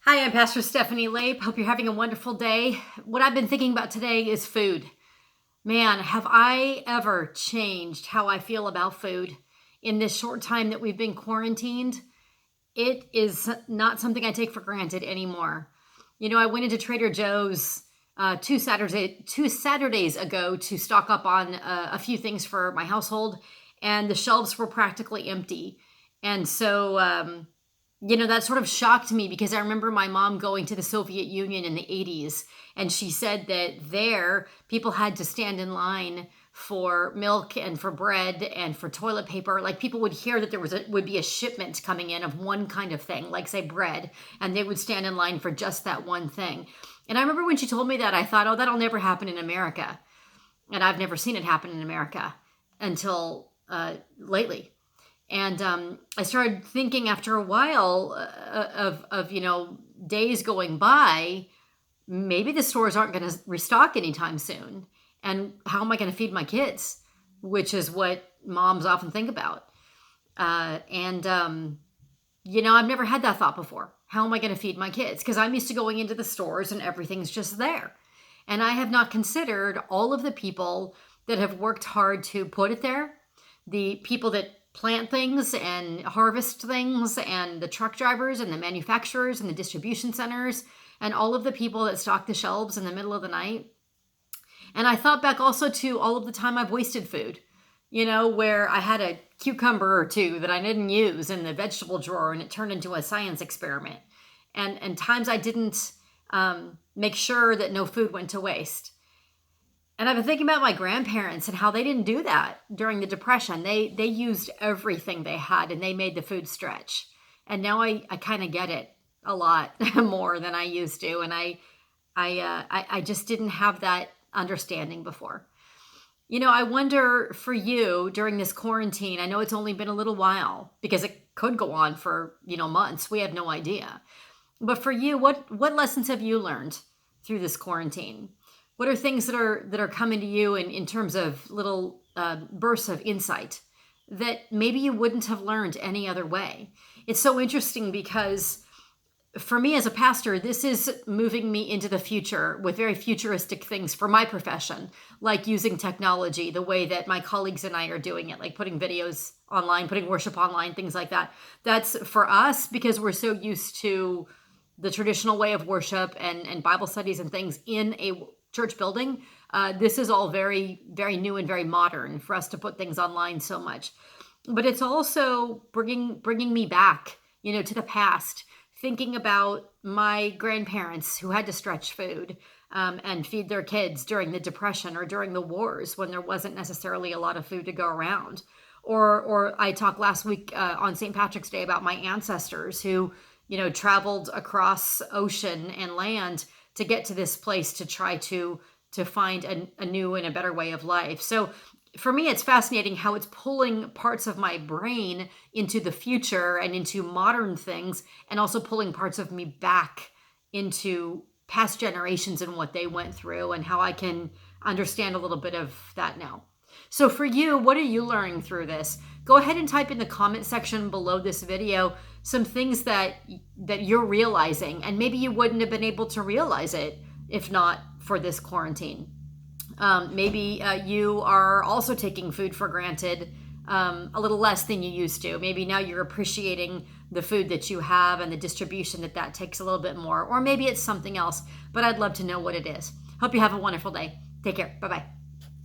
Hi, I'm Pastor Stephanie Lape. Hope you're having a wonderful day. What I've been thinking about today is food. Man, have I ever changed how I feel about food in this short time that we've been quarantined? It is not something I take for granted anymore. I went into Trader Joe's two Saturdays ago to stock up on a few things for my household, and the shelves were practically empty. And so that sort of shocked me because I remember my mom going to the Soviet Union in the 80s, and she said that there people had to stand in line for milk and for bread and for toilet paper. Like, people would hear that would be a shipment coming in of one kind of thing, like say bread, and they would stand in line for just that one thing. And I remember when she told me that, I thought, oh, that'll never happen in America. And I've never seen it happen in America until lately. And I started thinking after a while of days going by, maybe the stores aren't going to restock anytime soon. And how am I going to feed my kids? Which is what moms often think about. I've never had that thought before. How am I going to feed my kids? Because I'm used to going into the stores and everything's just there. And I have not considered all of the people that have worked hard to put it there, the people that plant things and harvest things, and the truck drivers and the manufacturers and the distribution centers and all of the people that stock the shelves in the middle of the night. And I thought back also to all of the time I've wasted food, where I had a cucumber or two that I didn't use in the vegetable drawer and it turned into a science experiment. And times I didn't make sure that no food went to waste. And I've been thinking about my grandparents and how they didn't do that during the Depression. They used everything they had and they made the food stretch. And now I kind of get it a lot more than I used to. And I just didn't have that understanding before. I wonder for you during this quarantine, I know it's only been a little while because it could go on for, months. We have no idea. But for you, what lessons have you learned through this quarantine? What are things that are coming to you in terms of little bursts of insight that maybe you wouldn't have learned any other way? It's so interesting because for me as a pastor, this is moving me into the future with very futuristic things for my profession, like using technology the way that my colleagues and I are doing it, like putting videos online, putting worship online, things like that. That's for us because we're so used to the traditional way of worship and Bible studies and things in a church building. This is all very, very new and very modern for us to put things online so much. But it's also bringing me back, to the past, thinking about my grandparents who had to stretch food and feed their kids during the Depression or during the wars when there wasn't necessarily a lot of food to go around. Or I talked last week on St. Patrick's Day about my ancestors who, traveled across ocean and land to get to this place to try to find a new and a better way of life. So for me, it's fascinating how it's pulling parts of my brain into the future and into modern things, and also pulling parts of me back into past generations and what they went through and how I can understand a little bit of that now. So for you, what are you learning through this? Go ahead and type in the comment section below this video some things that you're realizing, and maybe you wouldn't have been able to realize it if not for this quarantine. Maybe you are also taking food for granted a little less than you used to. Maybe now you're appreciating the food that you have and the distribution that takes a little bit more. Or maybe it's something else, but I'd love to know what it is. Hope you have a wonderful day. Take care. Bye-bye.